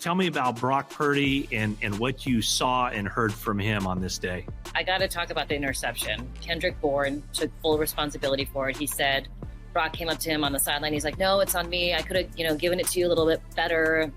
Tell me about Brock Purdy and what you saw and heard from him on this day. I got to talk about the interception. Kendrick Bourne took full responsibility for it. He said Brock came up to him on the sideline. He's like, "No, it's on me. I could have, given it to you a little bit better,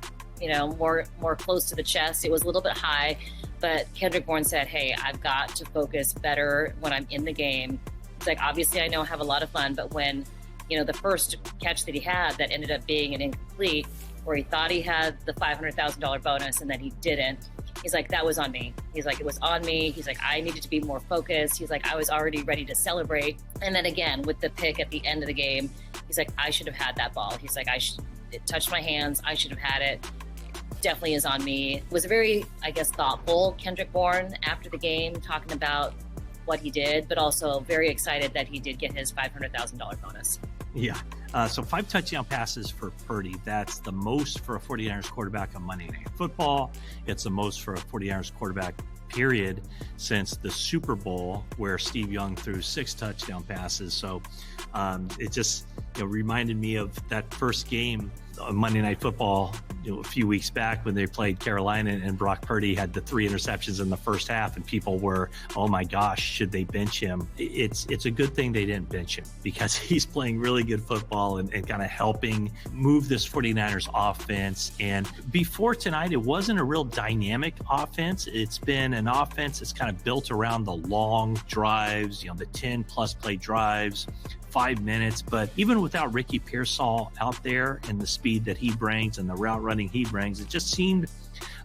more close to the chest. It was a little bit high." But Kendrick Bourne said, "Hey, I've got to focus better when I'm in the game." It's like, obviously I know I have a lot of fun, but when, the first catch that he had that ended up being an incomplete, where he thought he had the $500,000 bonus and then he didn't, he's like, that was on me. He's like, it was on me. He's like, I needed to be more focused. He's like, I was already ready to celebrate. And then again, with the pick at the end of the game, he's like, I should have had that ball. He's like, it touched my hands. I should have had it. Definitely is on me. It was a very, thoughtful Kendrick Bourne after the game, talking about what he did, but also very excited that he did get his $500,000 bonus. Yeah. So 5 touchdown passes for Purdy. That's the most for a 49ers quarterback on Monday Night Football. It's the most for a 49ers quarterback, period, since the Super Bowl, where Steve Young threw 6 touchdown passes. So it just reminded me of that first game on Monday Night Football a few weeks back when they played Carolina, and Brock Purdy had the 3 interceptions in the first half, and people were, oh my gosh, should they bench him? It's a good thing they didn't bench him, because he's playing really good football and kind of helping move this 49ers offense. And before tonight, it wasn't a real dynamic offense. It's been an offense that's kind of built around the long drives, the 10 plus play drives, 5 minutes. But even without Ricky Pearsall out there and the speed that he brings and the route running he brings, it just seemed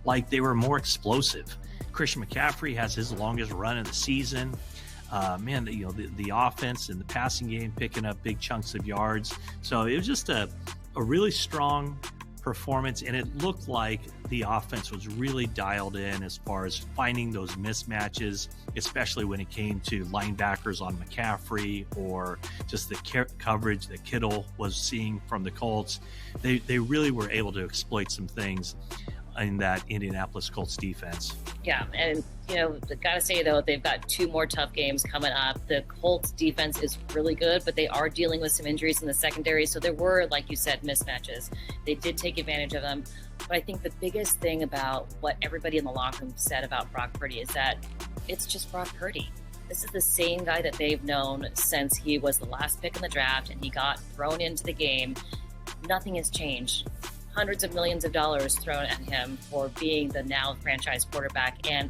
like they were more explosive. Christian McCaffrey has his longest run of the season. The offense and the passing game picking up big chunks of yards. So it was just a really strong performance, and it looked like the offense was really dialed in as far as finding those mismatches, especially when it came to linebackers on McCaffrey or just the coverage that Kittle was seeing from the Colts. They really were able to exploit some things in that Indianapolis Colts defense. Yeah, and gotta say though, they've got 2 more tough games coming up. The Colts defense is really good, but they are dealing with some injuries in the secondary, so there were, like you said, mismatches. They did take advantage of them, but I think the biggest thing about what everybody in the locker room said about Brock Purdy is that it's just Brock Purdy. This is the same guy that they've known since he was the last pick in the draft and he got thrown into the game. Nothing has changed. Hundreds of millions of dollars thrown at him for being the now franchise quarterback, and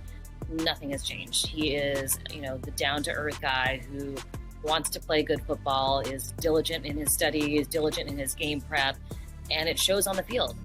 nothing has changed. He is, the down-to-earth guy who wants to play good football, is diligent in his study, is diligent in his game prep, and it shows on the field.